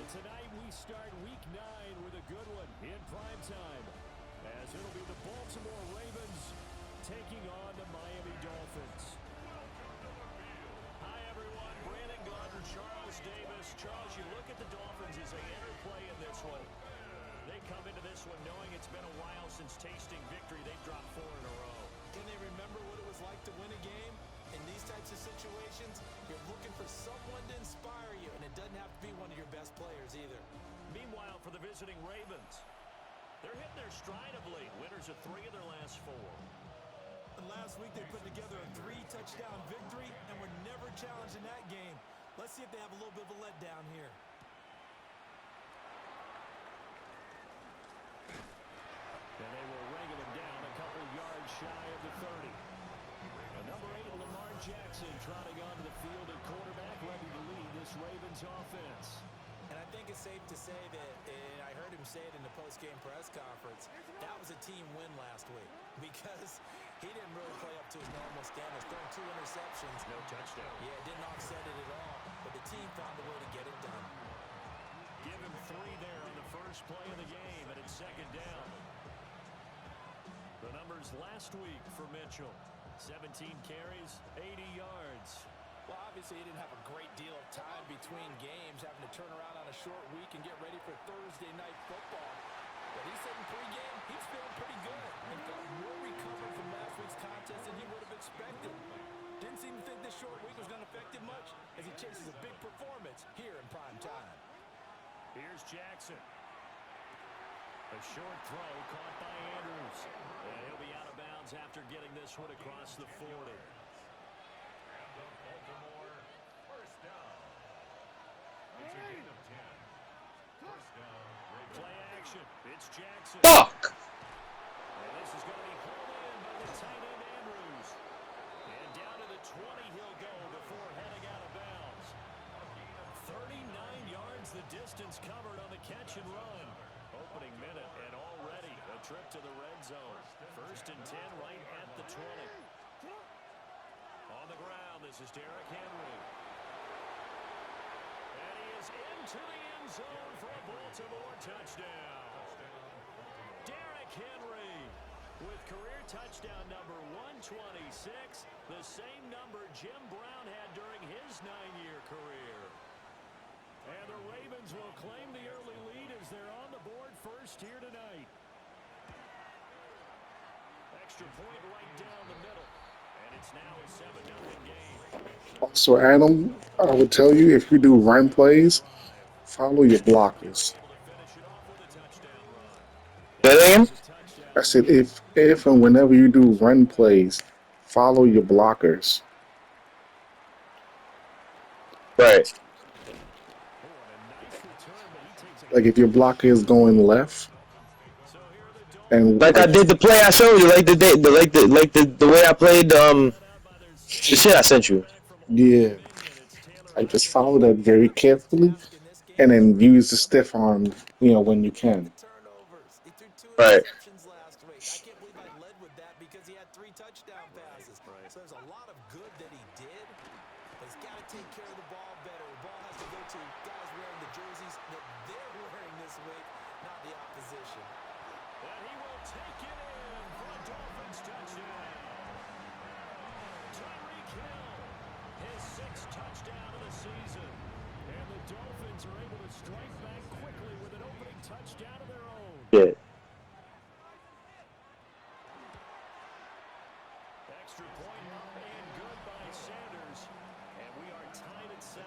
Tonight we start week 9 with a good one in prime time, as it'll be the Baltimore Ravens taking on the Miami Dolphins. Hi everyone, Brandon Gordon, Charles Davis. Charles, you look at the Dolphins as they enter play in this one. They come into this one knowing it's been a while since tasting victory. They've dropped 4 in a row. Can they remember what it was like to win a game? In these types of situations, you're looking for someone to inspire you, and it doesn't have to be one of your best players either. Meanwhile, for the visiting Ravens, they're hitting their stride of late. Winners of 3 of their last 4. And last week they put together a 3-touchdown victory, and were never challenged in that game. Let's see if they have a little bit of a letdown here. And they will wrangle him down a couple yards shy of the 30. Number 8, Lamar Jackson, trotting onto the field at quarterback, ready to lead this Ravens offense. And I think it's safe to say that, and I heard him say it in the post-game press conference, that was a team win last week because he didn't really play up to his normal standards, throwing 2 interceptions. No touchdown. Yeah, didn't offset it at all, but the team found a way to get it done. Give him 3 there on the first play of the game, and it's second down. The numbers last week for Mitchell. 17 carries, 80 yards. Well, obviously he didn't have a great deal of time between games, having to turn around on a short week and get ready for Thursday night football. But he said in pregame, he's feeling pretty good and felt more recovered from last week's contest than he would have expected. Didn't seem to think this short week was going to affect him much as he chases a big performance here in prime time. Here's Jackson. A short throw caught by Andrews. And he'll be out of bounds after getting this one across the 40. Baltimore, first down. It's a gain of 10. First down. Play action. It's Jackson. Fuck! And this is going to be hauled in by the tight end Andrews. And down to the 20 he'll go before heading out of bounds. 39 yards the distance covered on the catch and run. Opening minute, and already a trip to the red zone. First and 10 right at the 20. On the ground, this is Derrick Henry. And he is into the end zone for a Baltimore touchdown. Derrick Henry with career touchdown number 126, the same number Jim Brown had during his 9-year career. And the Ravens will claim the early lead as they're on the board first here tonight. Extra point right down the middle. And it's now a 7-0 game. So, Adam, I would tell you, if you do run plays, follow your blockers. Say that again? I I said, if and whenever you do run plays, follow your blockers. Right. Like if your blocker is going left, and Like I did the play I showed you, like the way I played the shit I sent you. yeah, I just follow that very carefully, and then use the stiff arm, when you can. Right. Last week. I can't believe I led with that because he had 3 touchdown passes. So there's a lot of good that he did, but he's got to take care of the ball better. The ball has to go to guys wearing the jerseys that they're wearing this week, not the opposition. And he will take it in for a Dolphins touchdown. Tyreek Hill, his 6th touchdown of the season. And the Dolphins are able to strike back quickly with an opening touchdown of their own. Yeah. Extra point and good by Sanders. And we are tied at 7.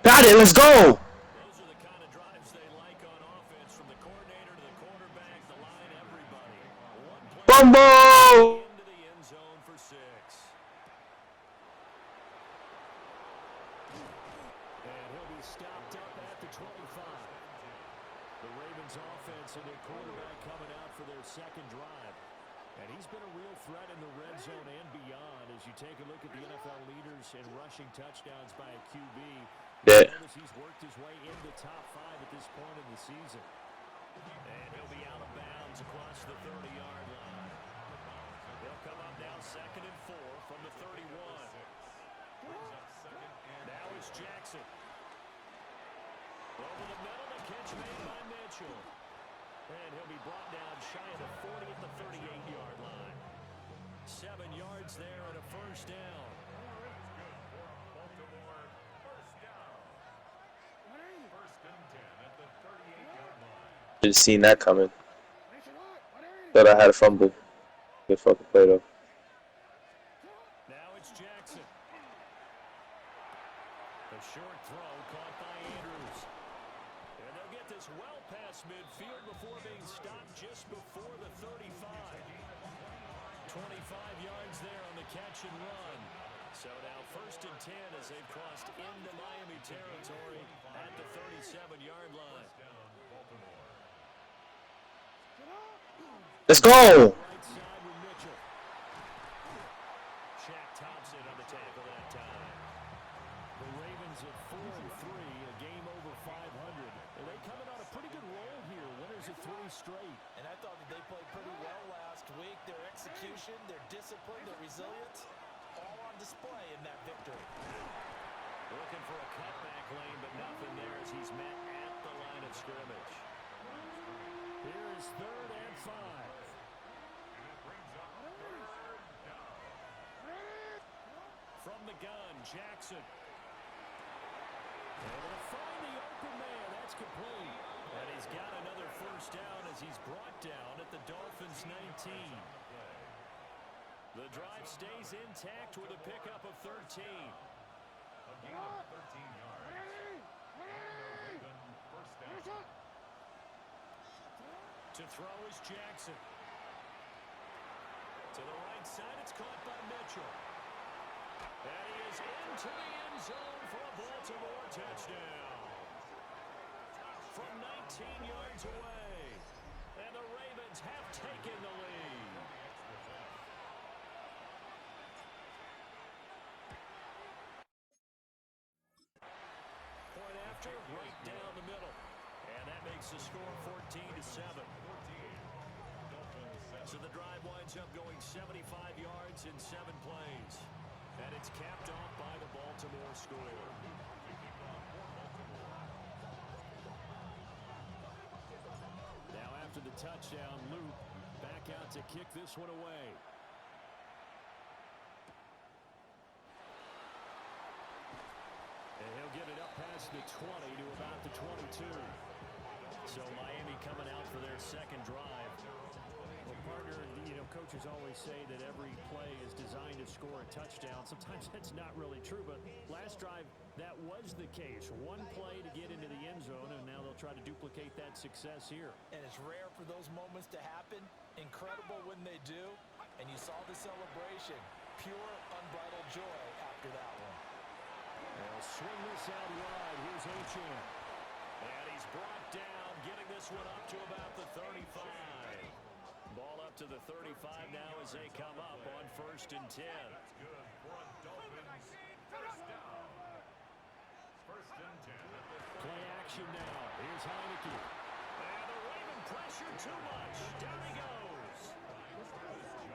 Got it, let's go! Those are the kind of drives they like on offense, from the coordinator to the quarterback, the line, everybody. One play Bumbo! into the end zone for 6. And he'll be stopped up at the 25. The Ravens offense and their quarterback coming out for their second drive. And he's been a real threat in the red zone and beyond as you take a look at the NFL leaders in rushing touchdowns by a QB. Yeah. Notice he's worked his way into the top 5 at this point in the season. And he'll be out of bounds across the 30-yard line. They'll come up now 2nd and 4 from the 31. Now it's Jackson. Over the middle, the catch made by Mitchell. And he'll be brought down shy of the 40 at the 38-yard line. 7 yards there and a first down. Baltimore, first down. First and 10 at the 38-yard line. Should have seen that coming. Thought I had a fumble. Good fucking play though. Now it's Jackson. A short throw caught by Andrews. And they'll get this well past midfield before being stopped just before the 35. 25 yards there on the catch and run. So now first and 10 as they've crossed into Miami territory at the 37-yard line. Let's go! Right side with Mitchell. Shaq Thompson on the tackle that time. The Ravens at 4-3, a game over 500. And they coming on a pretty good roll here. Winners of 3 straight. And I thought that they played pretty well last week. Their execution, their discipline, their resilience, all on display in that victory. Looking for a cutback lane, but nothing there as he's met at the line of scrimmage. Here is 3rd and 5. From the gun, Jackson. Able to find the open man. That's complete. And he's got another first down as he's brought down at the Dolphins' 19. The drive stays intact with a pickup of 13. A gain of 13 yards. And a Raven first down. To throw is Jackson. To the right side, it's caught by Mitchell. And he is into the end zone for a Baltimore touchdown. From 19 yards away. And the Ravens have taken the lead. Point after, right down the middle. And that makes the score 14-7. So the drive winds up going 75 yards in 7 plays. And it's capped off by the Baltimore score. Now after the touchdown, Luke back out to kick this one away. And he'll get it up past the 20 to about the 22. So Miami coming out for their second drive. Well, partner, coaches always say that every play is designed to score a touchdown. Sometimes that's not really true, but last drive, that was the case. One play to get into the end zone, and now they'll try to duplicate that success here. And it's rare for those moments to happen. Incredible when they do. And you saw the celebration. Pure, unbridled joy after that one. They'll swing this out wide. Here's Achane. And he's brought down, getting this one up to about the 35. Ball up to the 35 now as they come up on 1st and 10. That's good for a Dolphins first down. 1st and 10. Play action now. Here's Heineke. And the Raven pressure too much. Down he goes.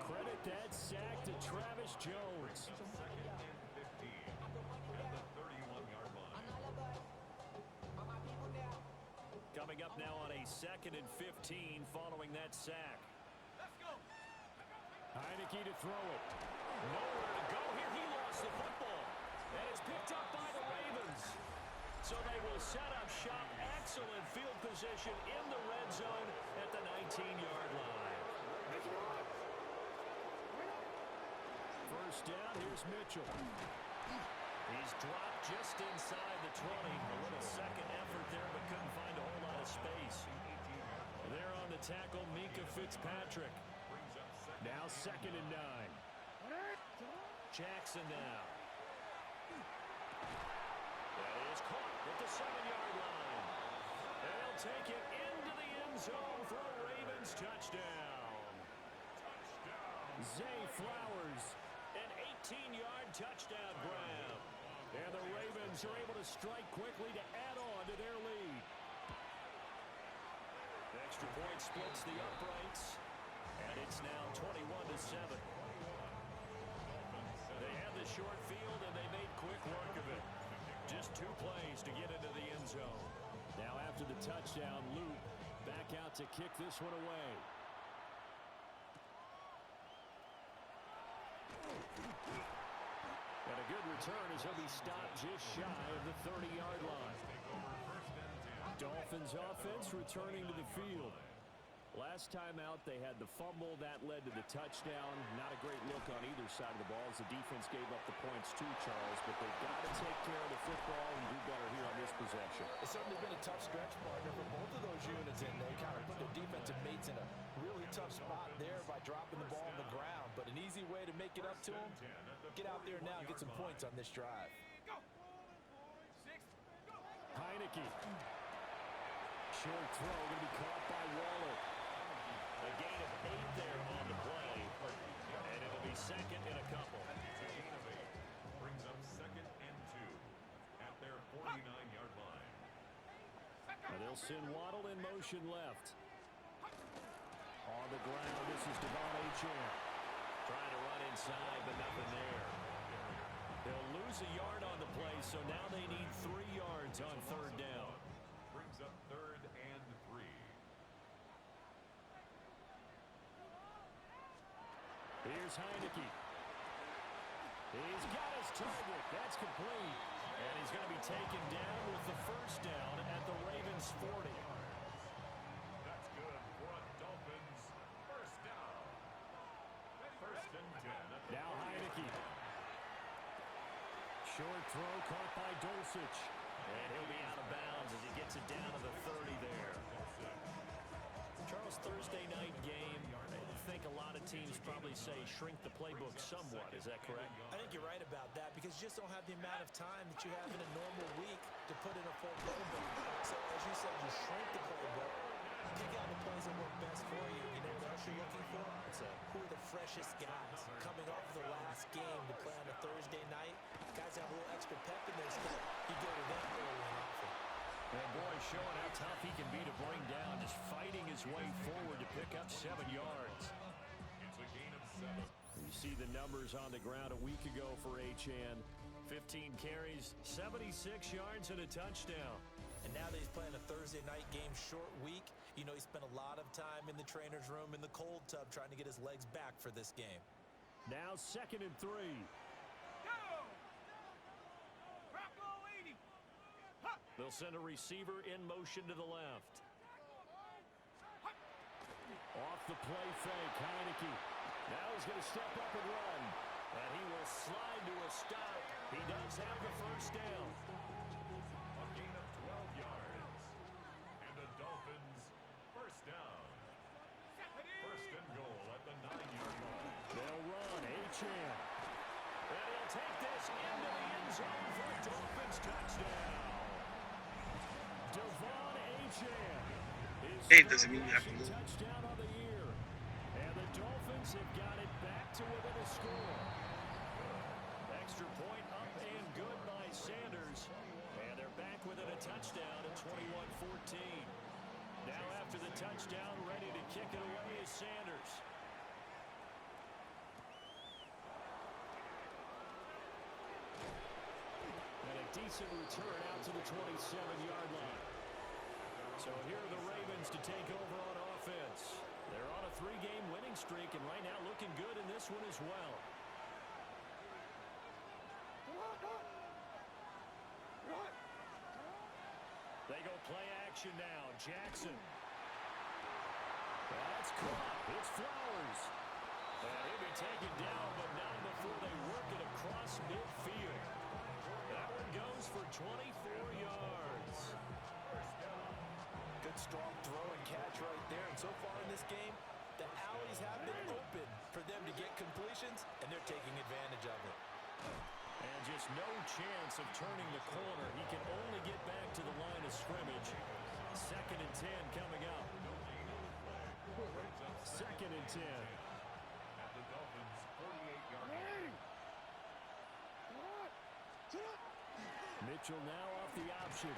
Credit that sack to Travis Jones. Second and 15 at the 31-yard line. Coming up now on a 2nd and 15 following that sack. Heineke to throw it. Nowhere to go here. He lost the football. And it's picked up by the Ravens. So they will set up shop. Excellent field position in the red zone at the 19-yard line. First down, here's Mitchell. He's dropped just inside the 20. A little second effort there, but couldn't find a whole lot of space. There on the tackle, Minkah Fitzpatrick. Now 2nd and 9. Jackson now. That is caught at the 7-yard line. And he'll take it into the end zone for a Ravens touchdown. Zay Flowers, an 18-yard touchdown grab. And the Ravens are able to strike quickly to add on to their lead. Extra point splits the uprights. And it's now 21-7. They had the short field, and they made quick work of it. Just 2 plays to get into the end zone. the touchdown loop. Back out to kick this one away. And a good return as he'll be stopped just shy of the 30-yard line. Dolphins offense returning to the field. Last time out, they had the fumble. That led to the touchdown. Not a great look on either side of the ball as the defense gave up the points too, Charles. But they've got to take care of the football and do better here on this possession. It's certainly been a tough stretch, partner, for both of those units, and they kind of put their defensive mates in a really tough spot there by dropping the ball on the ground. But an easy way to make it up to them, get out there now and get some points on this drive. Heineke. Short throw going to be caught by Waller. A gain of 8 there on the play, and it'll be second and a couple. Brings up 2nd and 2 at their 49-yard line. And they'll send Waddle in motion left. On the ground, this is Devon Achane. Trying to run inside, but nothing there. They'll lose a yard on the play, so now they need 3 yards on 3rd down. Brings up 3rd and 3. Here's Heineke. He's got his target. That's complete. And he's going to be taken down with the 1st down at the Ravens 40. That's good for a Dolphins 1st down. 1st and 10. Now Heineke. Short throw caught by Dulcich. And he'll be out of bounds as he gets it down to the 30 there. Charles, Thursday night game. I think a lot of teams probably say shrink the playbook somewhat. Is that correct? I think you're right about that because you just don't have the amount of time that you have in a normal week to put in a full playbook. So as you said, you shrink the playbook, pick out the plays that work best for you. You know what else you're looking for? Who are the freshest guys coming off of the last game to play on a Thursday night? Guys have a little extra pep in their step. You go to them early and often. And boy, showing how tough he can be to bring down, just fighting his way forward to pick up 7 yards. It's a gain of 7. You see the numbers on the ground a week ago for Achane. 15 carries, 76 yards, and a touchdown. And now that he's playing a Thursday night game, short week, you know he spent a lot of time in the trainer's room in the cold tub trying to get his legs back for this game. Now 2nd and 3. They'll send a receiver in motion to the left. Off the play fake, Heineke. Now he's going to step up and run. And he will slide to a stop. He does have the 1st down. A gain of 12 yards. And the Dolphins 1st down. 1st and goal at the 9-yard line. They'll run, Achane. And he'll take this into the end zone for a Dolphins touchdown. Devon Achane. Hey, doesn't mean you have to move. Touchdown on the year. And the Dolphins have got it back to within a score. Extra point up and good by Sanders. And they're back within a touchdown at 21-14. Now after the touchdown, ready to kick it away is Sanders. And a decent return out to the 27-yard line. So here are the Ravens to take over on offense. They're on a 3-game winning streak and right now looking good in this one as well. They go play action now. Jackson. That's caught. It's Flowers. And he'll be taken down, but not before they work it across midfield. That one goes for 24 yards. Good strong throw and catch right there. And so far in this game, the alleys have been open for them to get completions, and they're taking advantage of it. And just no chance of turning the corner. He can only get back to the line of scrimmage. 2nd and 10 coming up. 2nd and 10. At the Dolphins 48-yard line. Mitchell now off the option.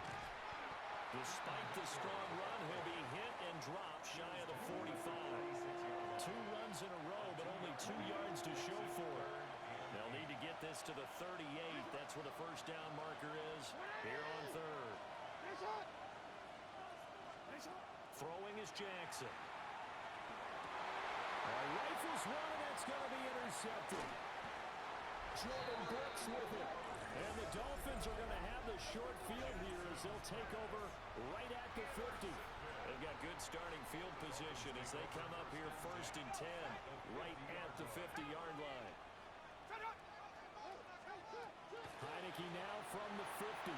Despite the strong run, he'll be hit and dropped shy of the 45. 2 runs in a row, but only 2 yards to show for it. They'll need to get this to the 38. That's where the 1st down marker is here on 3rd. Throwing is Jackson. Rifles one, and that's going to be intercepted. Jordan Brooks with it. And the Dolphins are going to have the short field here as they'll take over right at the 50. They've got good starting field position as they come up here 1st and 10, right at the 50-yard line. Heineke now from the 50.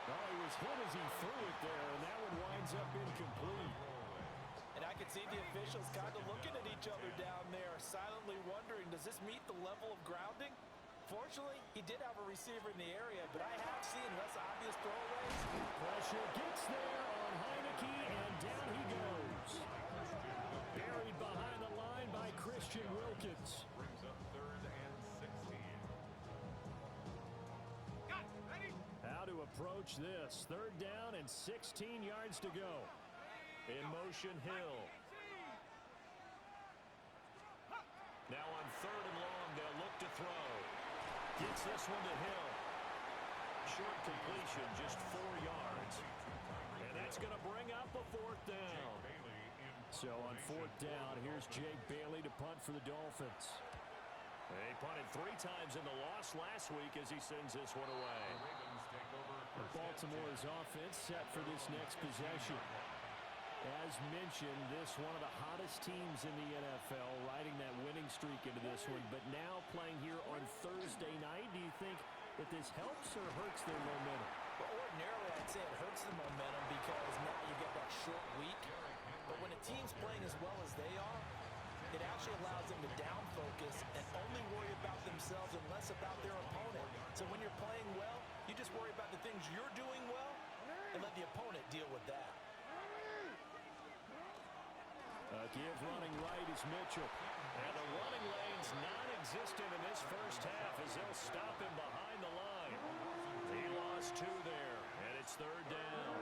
Oh, he was hit as he threw it there, and that one winds up incomplete. And I can see the officials kind of looking at each other down there, silently wondering, does this meet the level of grounding? Fortunately, he did have a receiver in the area, but I have seen less obvious throwaways. Pressure gets there on Heineke, and down he goes. Buried behind the line by Christian Wilkins. Brings up 3rd and 16. How to approach this. 3rd down and 16 yards to go. In motion, Hill. Now on 3rd and long, they'll look to throw. Gets this one to Hill. Short completion, just 4 yards. And that's going to bring up a 4th down. So on 4th down, here's Jake Bailey to punt for the Dolphins. They punted 3 times in the loss last week as he sends this one away. Baltimore's offense set for this next possession. As mentioned, this one of the hottest teams in the NFL, riding that winning streak into this one, but now playing here on Thursday night. Do you think that this helps or hurts their momentum? Well, ordinarily, I'd say it hurts the momentum because now you get that short week. But when a team's playing as well as they are, it actually allows them to down focus and only worry about themselves and less about their opponent. So when you're playing well, you just worry about the things you're doing well and let the opponent deal with that. Give running right is Mitchell. And the running lane's non-existent in this first half as they'll stop him behind the line. He lost 2 there, and it's 3rd down.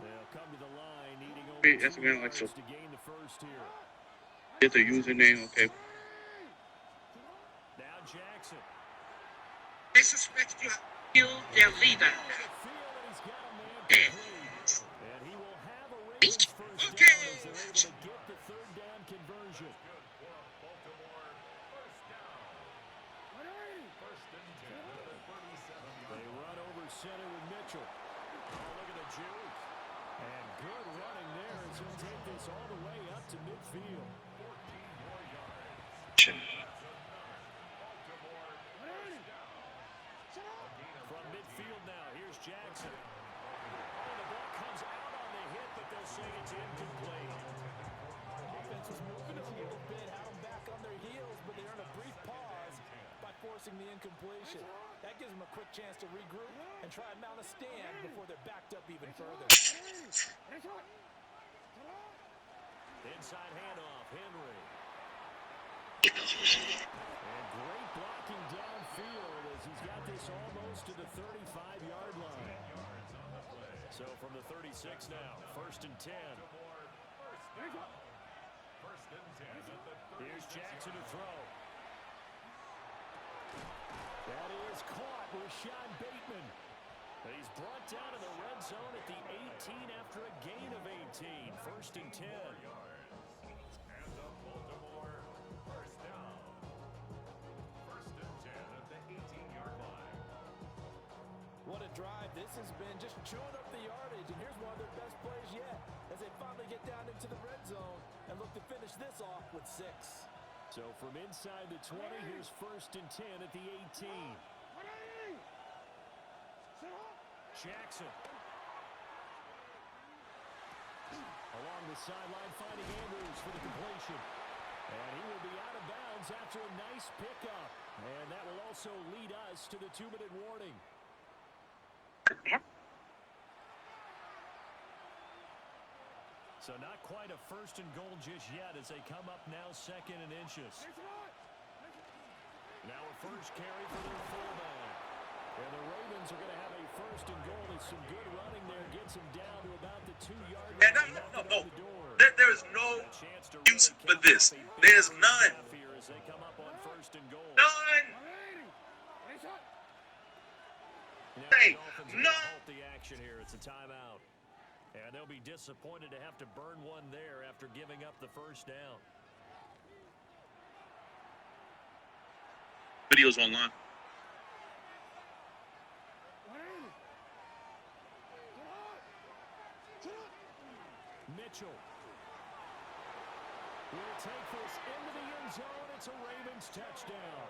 They'll come to the line, needing over 2 yards to gain the first here. Get the username, okay. Now Jackson. Disrespect you have killed their leader. And he will have a Ravens first down Okay. as they're able to get the 3rd down conversion. Baltimore, 1st down. 1st and 10 at the 37-yard They run over center with Mitchell. Oh, look at the juke. And good running there as he'll take this all the way up to midfield. 14 more yards. From midfield now, here's Jackson. Oh, the ball comes out on the hit, but they'll say it's incomplete. Offense was moving a little bit, had them back on their heels, but they earned a brief pause by forcing the incompletion. That gives them a quick chance to regroup and try and mount a stand before they're backed up even further. Inside handoff, Henry. And great blocking downfield as he's got this almost to the 35-yard line. So from the 36 now, 1st and 10. Here's Jackson to throw. That is caught with Sean Bateman. He's brought down to the red zone at the 18 after a gain of 18. 1st and 10. And the Baltimore, 1st down. 1st and 10 at the 18-yard line. What a drive this has been, just chewing up the yardage, and here's one of their best plays yet as they finally get down into the red zone and look to finish this off with 6. So from inside the 20, here's 1st and 10 at the 18. Jackson. Along the sideline, finding Andrews for the completion. And he will be out of bounds after a nice pickup. And that will also lead us to the 2-minute warning. So not quite a 1st and goal just yet as they come up now 2nd and inches. Now a first carry for their fullback. And the Ravens are going to have a 1st and goal. It's some good running there. Gets him down to about the 2-yard line. No. There is no use for this. There's none. As they come up on 1st and goal. None. Now, The way. Dolphins No. halt the action here. It's a timeout. And they'll be disappointed to have to burn one there after giving up the first down. Videos online. Mitchell will take this into the end zone. It's a Ravens touchdown.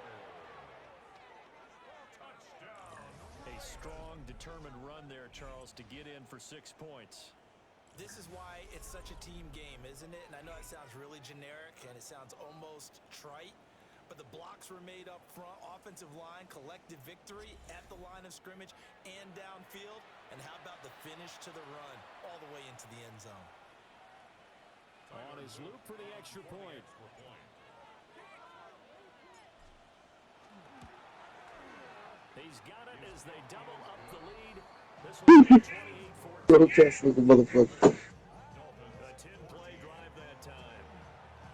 A strong, determined run there, Charles, to get in for 6 points. This is why it's such a team game, isn't it? And I know it sounds really generic and it sounds almost trite, but the blocks were made up front, offensive line, collective victory at the line of scrimmage and downfield. And how about the finish to the run all the way into the end zone? On his loop for the extra point. He's got it as they double up the lead. This one's 28-14. Protest with the motherfucker. A 10-play drive that time.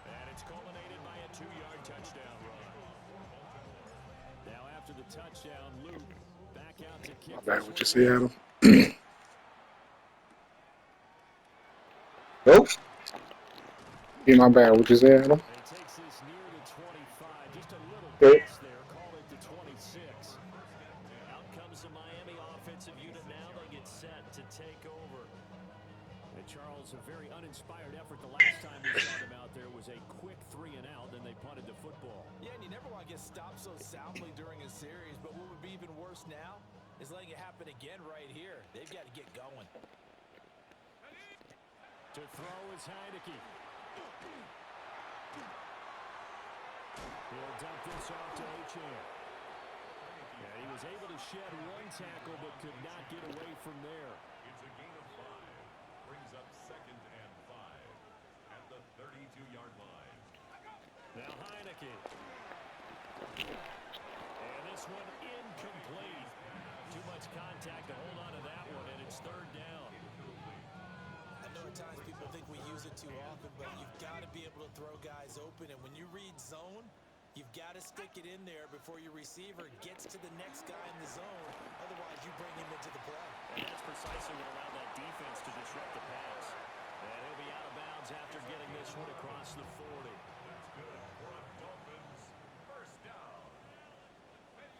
And it's culminated by a 2-yard touchdown run. Now after the touchdown, Luke back out to kick. My bad, what you say, Adam? Nope. Yeah, my bad, what you say, Adam? He takes this near to 25. Just a little Okay. pass there. Call it to 26. Out comes the Miami offensive unit now. They get set to take over. And Charles, a very uninspired effort. The last time we saw them out there was a quick 3 and out, then they punted the football. Yeah, and you never want to get stopped so soundly during a series, but what would be even worse now is letting it happen again right here. They've got to get going. To throw is Heineke. He'll dump this off to Achane. And he was able to shed 1 tackle but could not get away from there. It's a gain of 5. Brings up 2nd and 5 at the 32-yard line. Now Heineke. And this one incomplete. Too much contact to hold on to that one, and it's 3rd down. I know at times people think we use it too often, but you've got to be able to throw guys open. And when you read zone, you've got to stick it in there before your receiver gets to the next guy in the zone. Otherwise, you bring him into the play. And that's precisely what allowed that defense to disrupt the pass. And he'll be out of bounds after getting this one across the 40. That's good for a Dolphins first down.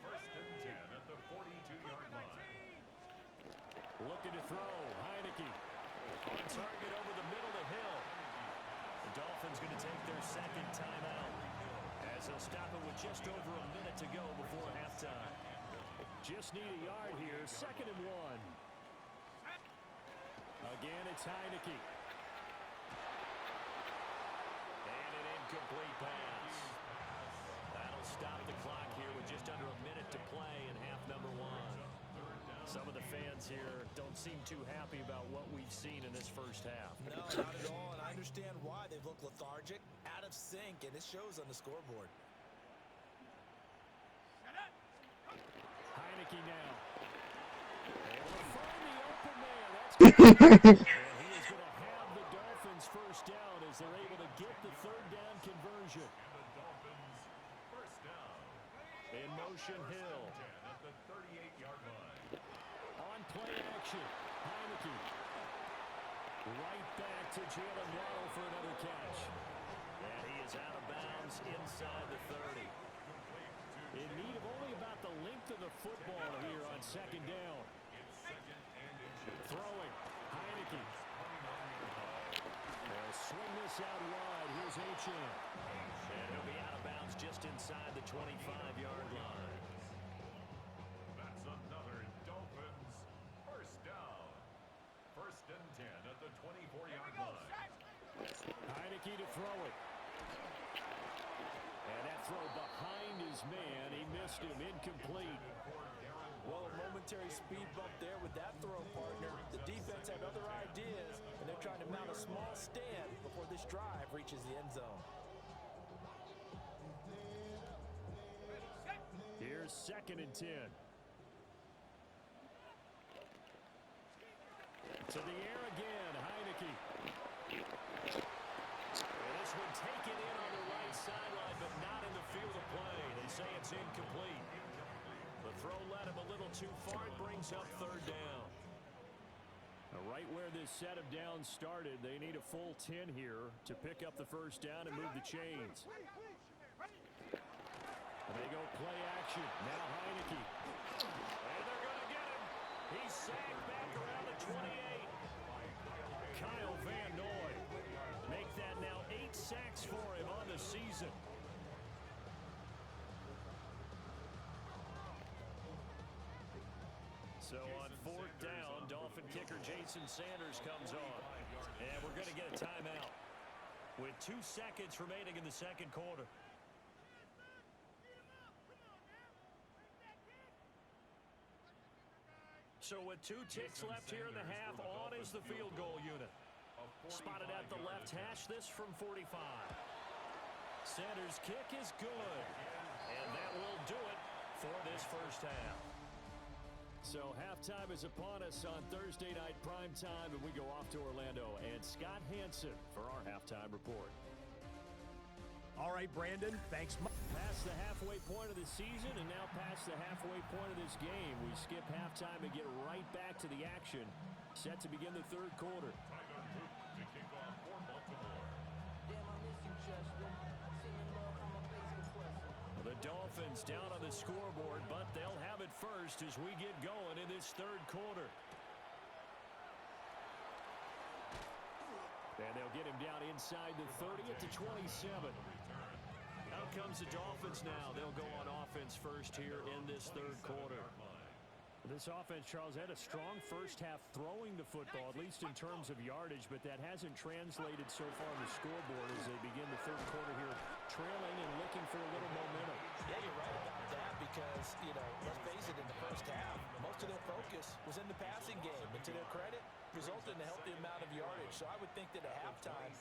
1st and 10 at the 42-yard line. Looking to throw. Heineke. On target over the middle to Hill. The Dolphins going to take their 2nd timeout, as they'll stop it with just over a minute to go before halftime. Just need a yard here. 2nd and 1. Again, it's Heineke. And an incomplete pass. That'll stop the clock here with just under a minute to play in half number 1. Some of the fans here don't seem too happy about what we've seen in this first half. No, not at all, and I understand why. They've looked lethargic, out of sync, and it shows on the scoreboard. Heineke now. Able to find the open man. That's good. And he is going to have the Dolphins first down as they're able to get the 3rd down conversion. And the Dolphins first down. In motion, Hill. 10 at the 38-yard line. On play action, Heineke. Right back to Jalen Waddle for another catch. And he is out of bounds inside the 30. In need of only about the length of the football here on 2nd down. Throwing, Heineke. They'll swing this out wide. Here's Achane. And he'll be out of bounds just inside the 25-yard line. That's another Dolphins first down. 1st and 10 at the 24-yard line. Heineke to throw it. And that throw behind his man. He missed him. Incomplete. Well, a momentary speed bump there with that throw partner. The defense had other ideas, and they're trying to mount a small stand before this drive reaches the end zone. Here's 2nd and 10. To the air again, Heineke. And this one taken in on the right sideline, but not in the field of play. They say it's incomplete. The throw led him a little too far. It brings up third down. Right where this set of downs started, they need a full 10 here to pick up the first down and move the chains. They go play action. Now Heineke. And they're going to get him. He's sacked back around the 28. Kyle Van Noy. Make that now 8 sacks for him on the season. So on fourth down, Dolphin kicker Jason Sanders comes on. And we're going to get a timeout with 2 seconds remaining in the second quarter. So with 2 ticks left here in the half, on is the field goal unit. Spotted at the left hash, this from 45. Sanders' kick is good. And that will do it for this first half. So halftime is upon us on Thursday night primetime, and we go off to Orlando. And Scott Hansen for our halftime report. All right, Brandon, thanks much. Past the halfway point of the season and now past the halfway point of this game. We skip halftime and get right back to the action. Set to begin the third quarter. Tyler Luke to kick off for Baltimore. The Dolphins down on the scoreboard, but they'll have it first as we get going in this third quarter. And they'll get him down inside the 30 at the 27. Out comes the Dolphins now. They'll go on offense first here in this third quarter. This offense, Charles, had a strong first half throwing the football, at least in terms of yardage, but that hasn't translated so far on the scoreboard as they begin the third quarter here, trailing and looking for a little momentum. Yeah, you're right about that because, let's face it, in the first half, most of their focus was in the passing game. And to their credit, resulted in a healthy amount of yardage. So I would think that at halftime,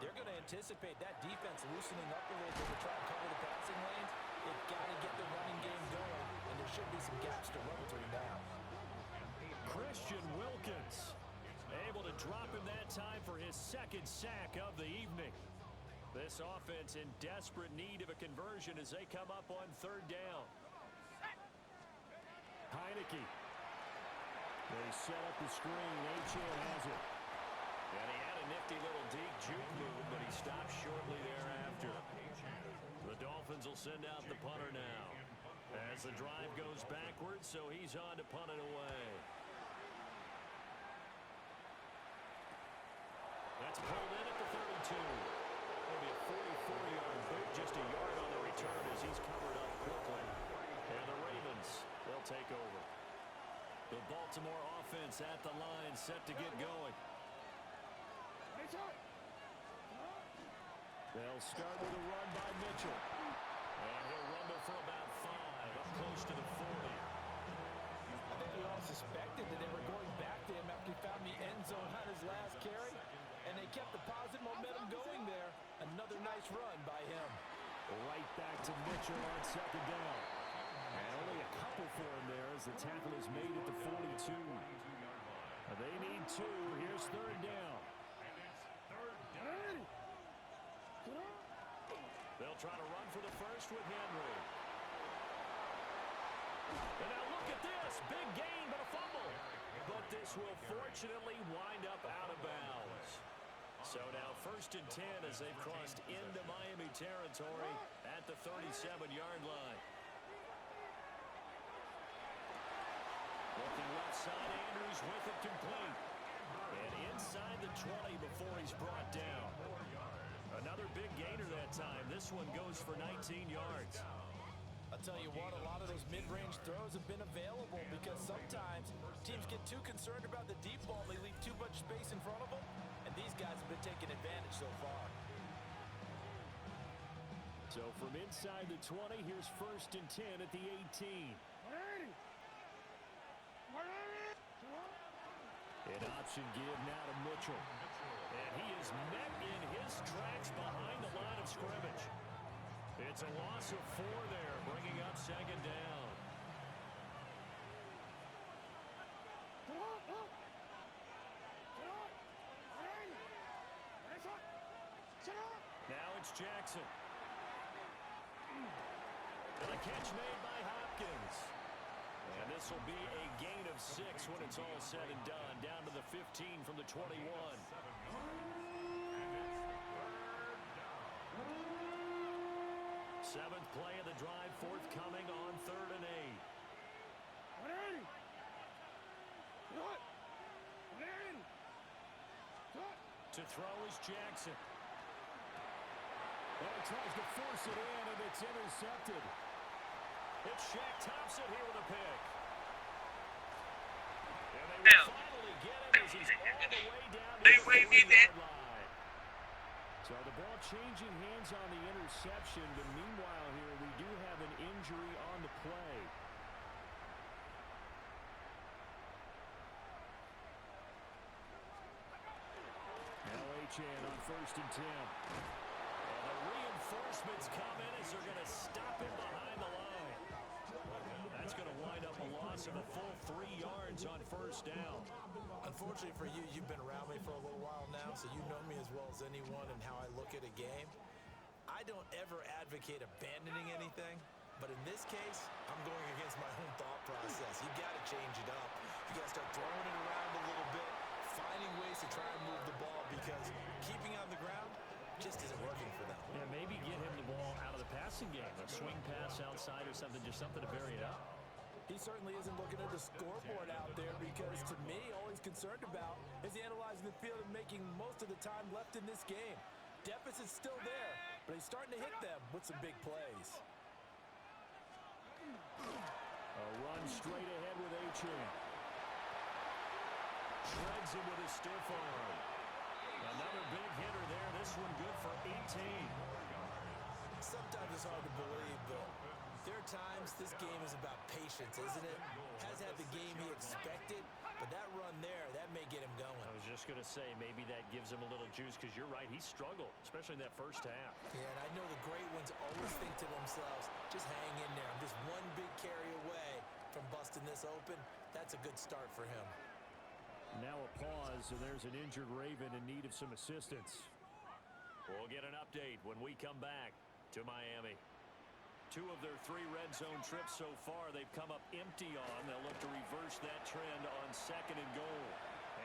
they're going to anticipate that defense loosening up a little bit to try and cover the passing lanes. They've got to get the running game going, and there should be some gaps to run through now. Christian Wilkins able to drop him that time for his second sack of the evening. This offense in desperate need of a conversion as they come up on third down. Heineke. They set up the screen. Achane has it. And he had a nifty little deep juke move, but he stopped shortly thereafter. The Dolphins will send out the punter now as the drive goes backwards, so he's on to punt it away. That's pulled in at the 32. It'll be a 44-yard boot, just a yard on the return as he's covered up quickly. And the Ravens, they'll take over. The Baltimore offense at the line, set to get going. They'll start with a run by Mitchell. And he'll rumble for about 5, up close to the 40. I think we all suspected that they were going back to him after he found the end zone on his last carry. And they kept the positive momentum going there. Another nice run by him. Right back to Mitchell on second down. And only a couple for him there as the tackle is made at the 42. They need 2. Here's third down. They'll try to run for the first with Henry. And now look at this. Big gain, but a fumble. But this will fortunately wind up out of bounds. So now first and 10 as they've crossed into Miami territory at the 37-yard line. Looking left side, Andrews with it complete. And inside the 20 before he's brought down. Another big gainer that time. This one goes for 19 yards. I'll tell you what, a lot of those mid-range throws have been available because sometimes teams get too concerned about the deep ball. They leave too much space in front of them, and these guys have been taking advantage so far. So from inside the 20, here's first and 10 at the 18. An option give now to Mitchell. And he is met in his tracks behind the line of scrimmage. It's a loss of 4 there, bringing up second down. Now it's Jackson. And a catch made by Hopkins. And this This will be a gain of 6 when it's all said and done. Down to the 15 from the 21. Seventh play of the drive forthcoming on 3rd and 8. To throw is Jackson. Well, he tries to force it in, and it's intercepted. It's Shaq Thompson here with a pick. And they will finally get him as he's all the way down to the 3-yard line. So the ball changing hands on the interception, but meanwhile here we do have an injury on the play. Now Achan on 1st and 10. And the reinforcements come in as they're going to stop him behind the line. That's going to wind up a loss of a full 3 yards on 1st down. Unfortunately for you, you've been around me for a little while now, so you know me as well as anyone and how I look at a game. I don't ever advocate abandoning anything, but in this case, I'm going against my own thought process. You got to change it up. You got to start throwing it around a little bit, finding ways to try and move the ball, because keeping on the ground just isn't working for them. Yeah, maybe get him the ball out of the passing game, a swing pass outside or something, just something to vary it up. He certainly isn't looking at the scoreboard out there, because to me, all he's concerned about is analyzing the field and making most of the time left in this game. Deficit's still there, but he's starting to hit them with some big plays. A run straight ahead with Achan. Shreds him with a stiff arm. Another big hitter there. This one good for 18. Sometimes it's hard to believe, but there are times this game is about patience, isn't it? Has had the game he expected, but that run there, that may get him going. I was just going to say, maybe that gives him a little juice, because you're right, he struggled, especially in that first half. Yeah, and I know the great ones always think to themselves, just hang in there. I'm just one big carry away from busting this open. That's a good start for him. Now a pause, and there's an injured Raven in need of some assistance. We'll get an update when we come back to Miami. 2 of their 3 red zone trips so far, they've come up empty on. They'll look to reverse that trend on 2nd and goal.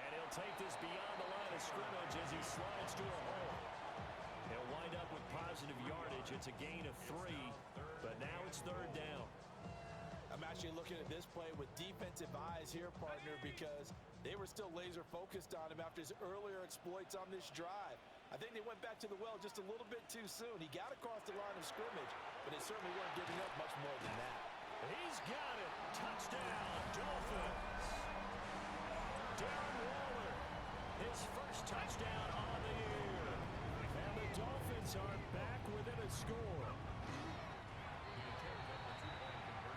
And he'll take this beyond the line of scrimmage as he slides to a hole. He'll wind up with positive yardage. It's a gain of 3, but now it's 3rd down. I'm actually looking at this play with defensive eyes here, partner, because they were still laser focused on him after his earlier exploits on this drive. I think they went back to the well just a little bit too soon. He got across the line of scrimmage, but they certainly weren't giving up much more than that. He's got it. Touchdown, Dolphins. Darren Waller, his first touchdown on the year. And the Dolphins are back within a score.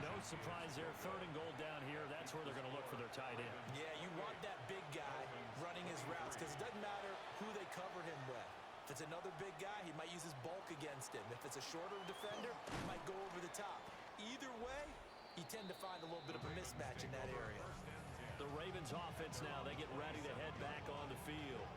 No surprise there. 3rd and goal down here. That's where they're going to look for their tight end. Yeah, you want that big guy running his routes, because it doesn't matter who they cover him with. If it's another big guy, he might use his bulk against him. If it's a shorter defender, he might go over the top. Either way, you tend to find a little bit of a mismatch in that area. The Ravens offense now, they get ready to head back on the field.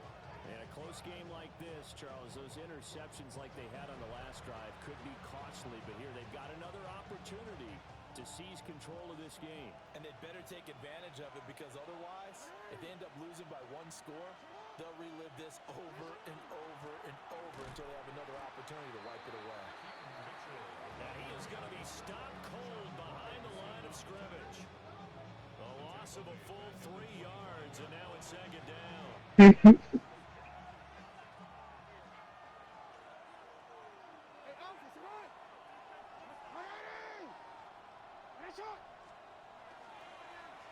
In a close game like this, Charles, those interceptions like they had on the last drive could be costly, but here they've got another opportunity to seize control of this game. And they'd better take advantage of it, because otherwise, if they end up losing by 1 score, they'll relive this over and over and over until they have another opportunity to wipe it away. And he is going to be stopped cold behind the line of scrimmage. A loss of a full 3 yards, and now it's 2nd down.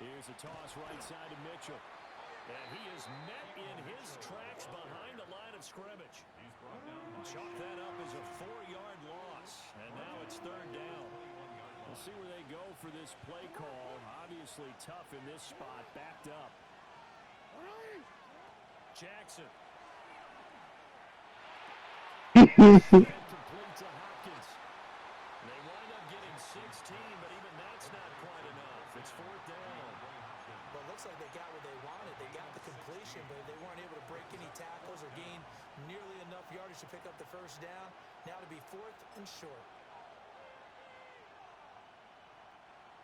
Here's a toss right side to Mitchell. And he is met in his tracks behind the line of scrimmage. Chalk that up as a 4-yard loss. And now it's 3rd down. We'll see where they go for this play call. Obviously tough in this spot, backed up. Jackson. Complete to Hopkins. They wind up getting 16, but even that's not quite enough. It's 4th down. Well, it looks like they got what they wanted. They got the completion, but they weren't able to break any tackles or gain nearly enough yardage to pick up the 1st down. Now to be 4th and short.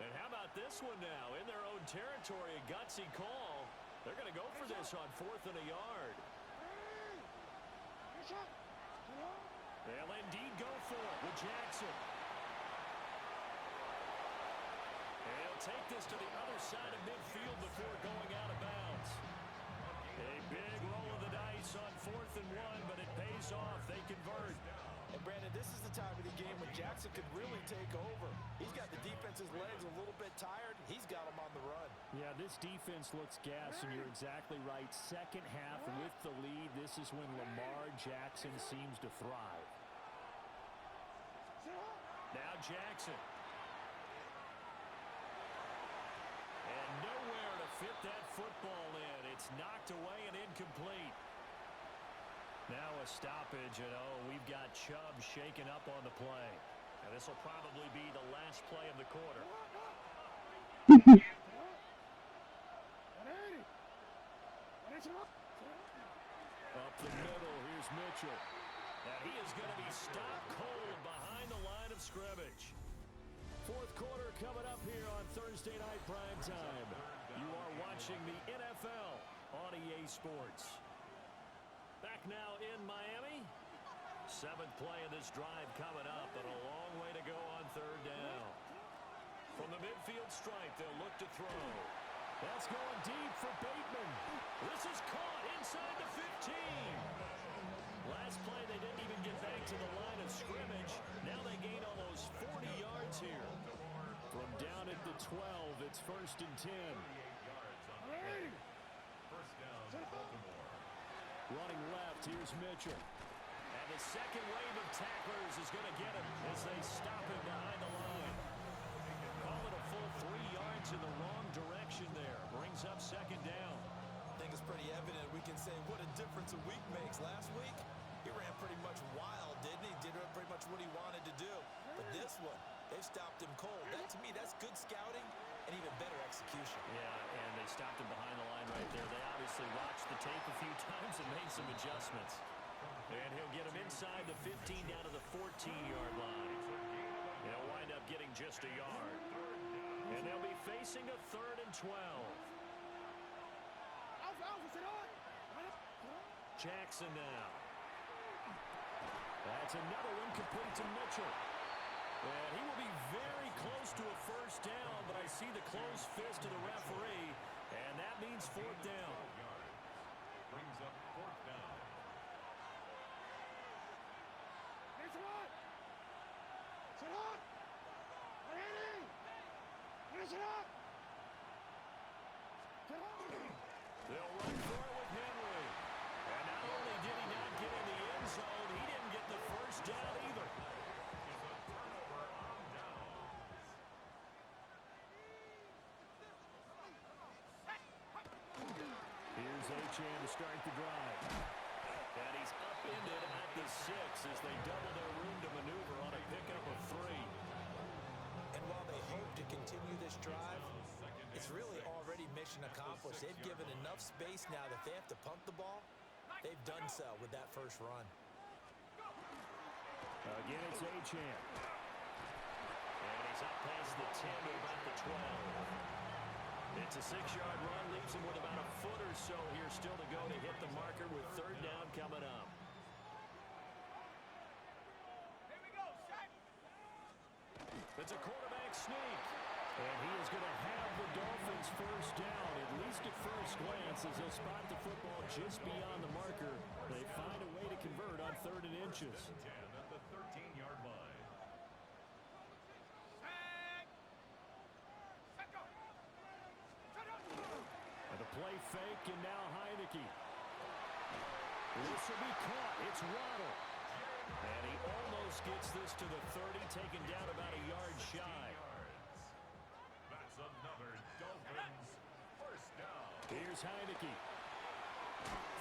And how about this one now in their own territory. A gutsy call. They're going to go for this on 4th and a yard. They'll indeed go for it with Jackson. He'll take this to the other side of midfield before going out of bounds. A big roll of the dice on 4th and 1, but it pays off. They convert. And Brandon, this is the time of the game when Jackson could really take over. He's got the defense's legs a little bit tired. He's got them on the run. Yeah, this defense looks gassed, and you're exactly right. Second half with the lead, this is when Lamar Jackson seems to thrive. Now Jackson. And nowhere to fit that football in. It's knocked away and incomplete. Now a stoppage, and we've got Chubb shaken up on the play. And this will probably be the last play of the quarter. Up the middle, here's Mitchell. And he is going to be stopped cold behind the line of scrimmage. Fourth quarter coming up here on Thursday Night Primetime. You are watching the NFL on EA Sports. Back now in Miami. 7th play of this drive coming up, but a long way to go on 3rd down. From the midfield stripe, they'll look to throw. That's going deep for Bateman. This is caught inside the 15. Last play, they didn't even get back to the line of scrimmage. Now they gain almost 40 yards here. From down at the 12, it's 1st and 10. First down, Baltimore. Running left, here's Mitchell. And the second wave of tacklers is going to get him as they stop him behind the line. Call it a full 3 yards in the wrong direction there. Brings up 2nd down. I think it's pretty evident. We can say what a difference a week makes. Last week, he ran pretty much wild, didn't he? Did pretty much what he wanted to do. But this one, they stopped him cold. That, to me, that's good scouting and even better execution. Yeah, and they stopped him behind the line right there. They obviously watched the tape a few times and made some adjustments. And he'll get him inside the 15 down to the 14-yard line. He'll wind up getting just a yard. And they'll be facing a 3rd and 12. Jackson now. That's another one complete to Mitchell. And he will be very close to a 1st down, but I see the closed fist of the referee, and that means 4th down. Brings up 4th down. They'll run for it with Henry. And not only did he not get in the end zone, he didn't get the 1st down either. Is a turnover on downs. Here's Achane to start the drive. And he's upended at the 6 as they double their room to maneuver on a pickup of 3. And while they hope to continue this drive, it's really already mission accomplished. They've given enough space now that they have to punt the ball. They've done so with that first run. Again, it's Achane. And he's up past the 10 to about the 12. It's a 6-yard run, leaves him with about a foot or so here still to go to hit the marker with 3rd down coming up. It's a quarterback sneak. And he is going to have the Dolphins 1st down, at least at first glance, as they'll spot the football just beyond the marker. They find a way to convert on 3rd and inches. 10 at the 13-yard line. And a play fake, and now Heineke. This will be caught. It's Waddle. And he almost gets this to the 30, taken down about a yard shy. That's another Dolphins 1st down. Here's Heineke.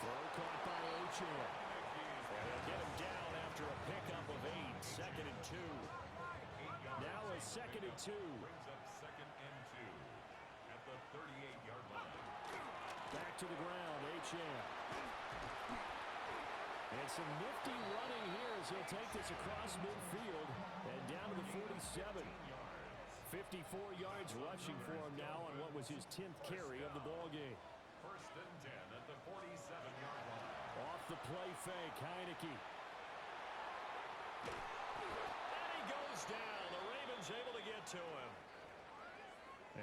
Throw caught by Achane. And they'll get him down after a pickup of 8. 2nd and 2. Now a 2nd and 2. Brings up 2nd and 2 at the 38-yard line. Back to the ground, Achane. And some nifty running here as he'll take this across midfield and down to the 47. 54 yards rushing for him now on what was his 10th carry of the ball game. First and 10 at the 47-yard line. Off the play fake, Heineke. And he goes down. The Ravens able to get to him.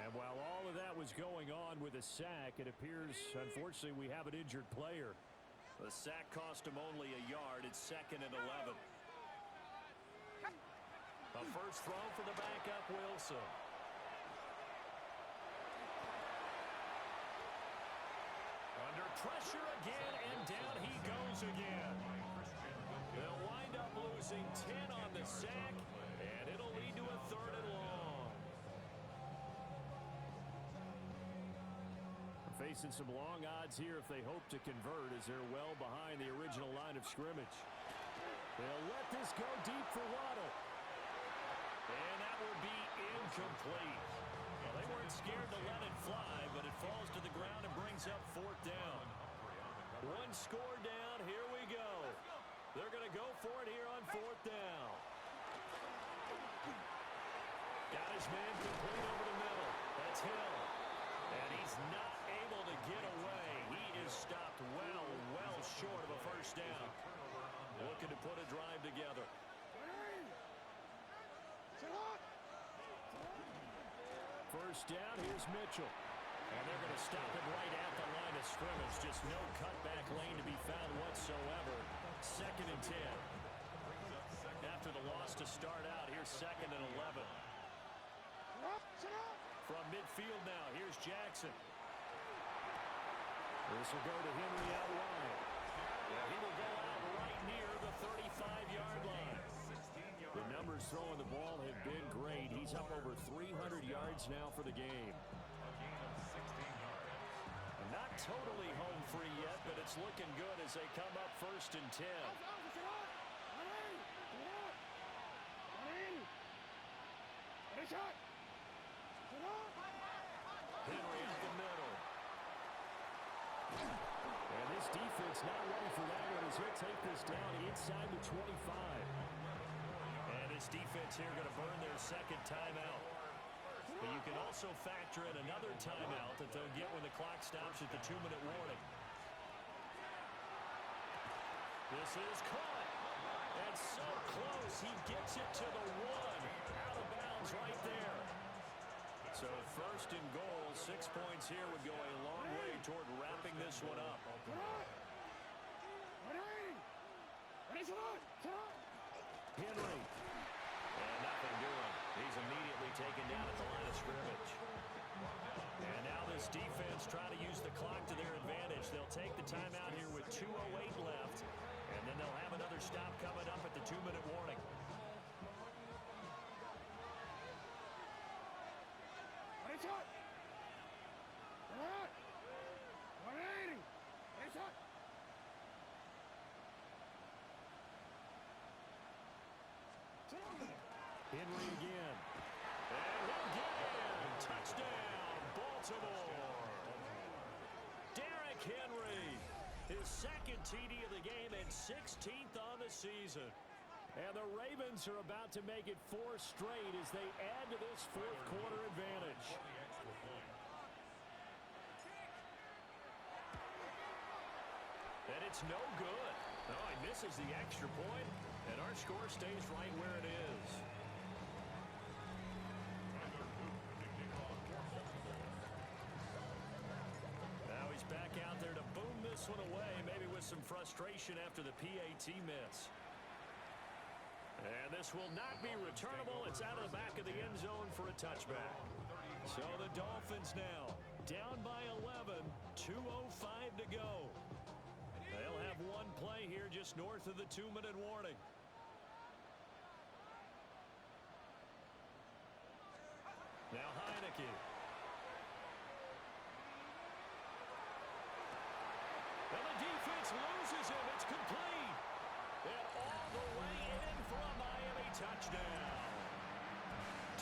And while all of that was going on with a sack, it appears, unfortunately, we have an injured player. The sack cost him only a yard. It's 2nd and 11. A first throw for the backup, Wilson. Under pressure again, and down he goes again. They'll wind up losing 10 on the sack, and it'll lead to a 3rd and long. Facing some long odds here if they hope to convert, as they're well behind the original line of scrimmage. They'll let this go deep for Waddle. And that will be incomplete. Well, they weren't scared to let it fly, but it falls to the ground and brings up 4th down. One score down. Here we go. They're going to go for it here on 4th down. Got his man complete over the middle. That's Hill. And he's not able to get away. He is stopped well short of a first down. Looking to put a drive together. First down, here's Mitchell. And they're going to stop it right at the line of scrimmage. Just no cutback lane to be found whatsoever. 2nd and 10. After the loss to start out, here's 2nd and 11. From midfield now, here's Jackson. This will go to Henry out wide. Well, he will go out right near the 35-yard line. The numbers throwing the ball have been great. He's up over 300 yards now for the game. Not totally home free yet, but it's looking good as they come up 1st and 10. Henry up the middle. And this defense not ready for that one as he'll take this down inside the 25. And this defense here going to burn their 2nd timeout. But you can also factor in another timeout that they'll get when the clock stops at the 2-minute warning. This is caught. And so close. He gets it to the 1. Out of bounds right there. So 1st and goal. 6 points here would go a long way toward wrapping this one up. Henry. And nothing doing. He's immediately taken down at the line of scrimmage. And now this defense trying to use the clock to their advantage. They'll take the timeout here with 2:08 left. And then they'll have another stop coming up at the 2-minute warning. Henry again. And again, touchdown, Baltimore. Derrick Henry, his 2nd TD of the game and 16th on the season. And the Ravens are about to make it 4 straight as they add to this 4th quarter advantage. And it's no good. No, he misses the extra point, and our score stays right where it is. Now he's back out there to boom this one away, maybe with some frustration after the PAT miss. And this will not be returnable. It's out of the back of the end zone for a touchback. So the Dolphins now down by 11, 2:05 to go. They'll have one play here just north of the 2-minute warning. Now Heineke. And the defense loses him. It's complete. And all the way in for a Miami touchdown.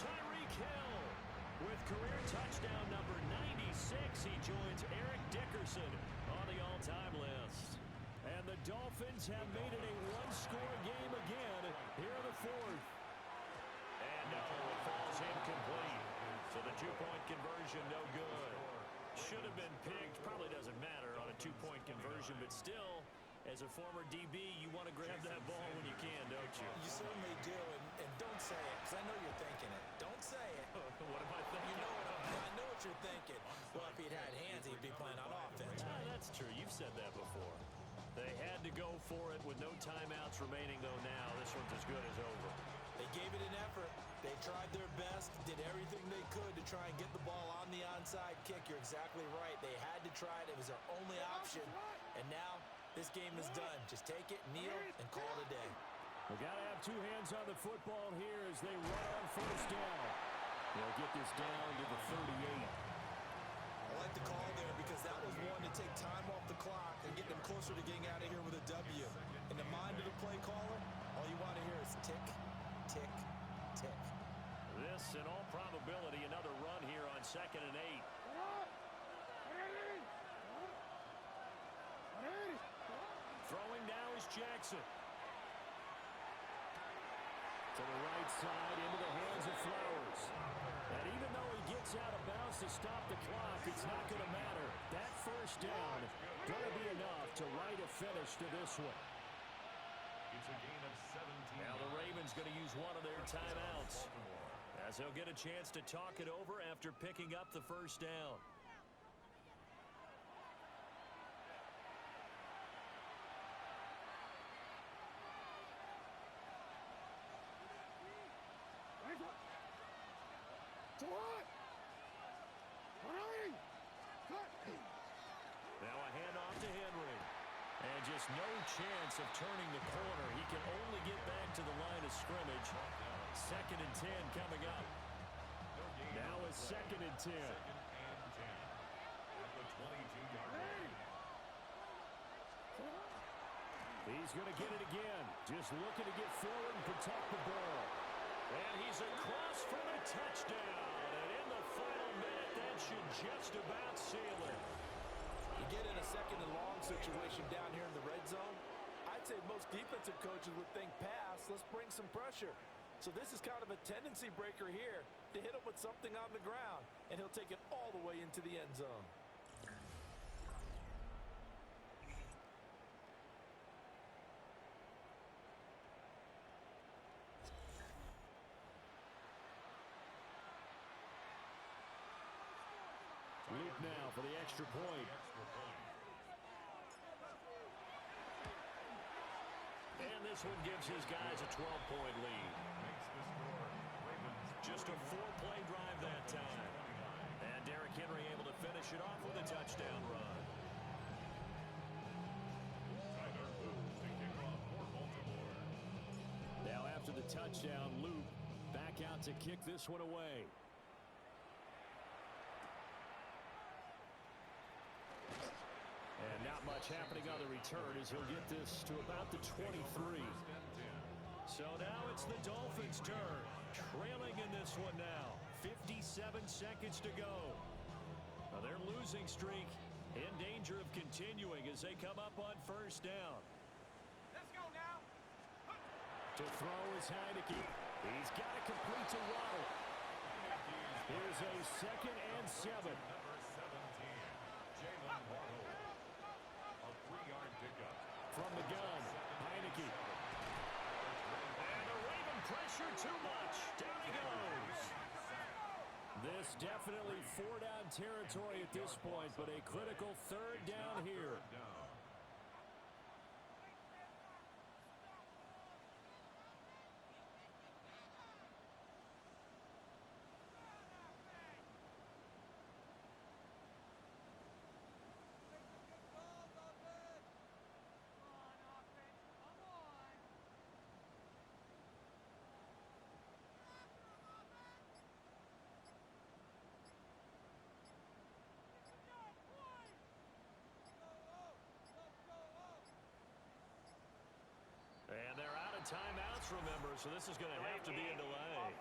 Tyreek Hill with career touchdown number 96. He joins Eric Dickerson on the all-time list. And the Dolphins have made it a one-score game again here in the 4th. And No, it falls incomplete. So the two-point conversion, no good. Should have been picked. Probably doesn't matter on a two-point conversion, but still, as a former DB, you want to grab that ball when you can, don't you? You certainly do, and don't say it, because I know you're thinking it. Don't say it. What am I thinking? I know what you're thinking. Well, if he'd had hands, he'd be playing on offense. That's true. You've said that before. They had to go for it with no timeouts remaining, though now. This one's as good as over. They gave it an effort. They tried their best, did everything they could to try and get the ball on the onside kick. You're exactly right. They had to try it. It was their only option. And now this game is done. Just take it, kneel, and call it a day. We got to have two hands on the football here as they run on first down. They'll get this down to the 38. I like the call there because that was one to take time off the clock and get them closer to getting out of here with a W. In the mind of the play caller, all you want to hear is tick, tick, tick. This, in all probability, another run here on 2nd and 8. Throwing now is Jackson. To the right side, into the hands of Flowers. And even though he gets out of bounds to stop the clock, it's not going to matter. That first down going to be enough to write a finish to this one. It's a gain of 17. Now the Ravens going to use one of their timeouts, as they'll get a chance to talk it over after picking up the first down. Now a handoff to Henry. And just no chance of turning the corner. He can only get back to the line of scrimmage. 2nd and 10 coming up. Now a 2nd and 10. 2nd and 10. At the 22-yard line. He's going to get it again. Just looking to get forward and protect the ball. And he's across for the touchdown. And in the final minute, that should just about seal it. You get in a 2nd and long situation down here in the red zone, I'd say most defensive coaches would think pass, let's bring some pressure. So this is kind of a tendency breaker here to hit him with something on the ground, and he'll take it all the way into the end zone. Luke now for the extra point. And this one gives his guys a 12-point lead. Makes the score. Ravens. Just a 4-play drive that time. And Derrick Henry able to finish it off with a touchdown run. Tyler Luke to kick off for Baltimore. Now after the touchdown, Luke back out to kick this one away. And not much happening on the return as he'll get this to about the 23. So now it's the Dolphins' turn. Trailing in this one now. 57 seconds to go. Now their losing streak in danger of continuing as they come up on first down. Let's go now. To throw is Heineke. He's got it complete to Waddle. Here's a 2nd and 7. Number 17. Jalen Waddle. A 3-yard pickup. From the gun, Heineke. And the Raven pressure too much. Down he goes. This definitely 4-down territory at this point, but a critical 3rd down here. And they're out of timeouts, remember, so this is going to have to be a delay.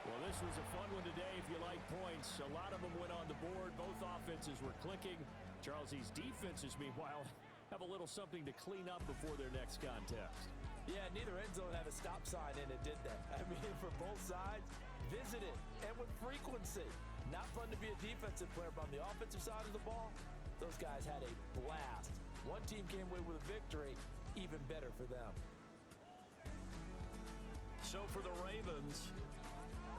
Well, this was a fun one today if you like points. A lot of them went on the board. Both offenses were clicking. Charles, these defenses, meanwhile, have a little something to clean up before their next contest. Yeah, neither end zone had a stop sign in it, did they? I mean, for both sides, visit it, and with frequency. Not fun to be a defensive player, but on the offensive side of the ball, those guys had a blast. One team came away with a victory, even better for them. So for the Ravens,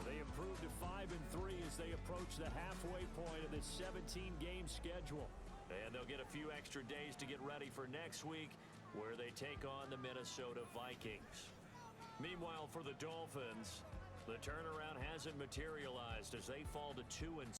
they improved to 5-3 as they approach the halfway point of this 17-game schedule. And they'll get a few extra days to get ready for next week, where they take on the Minnesota Vikings. Meanwhile, for the Dolphins, the turnaround hasn't materialized as they fall to 2-6.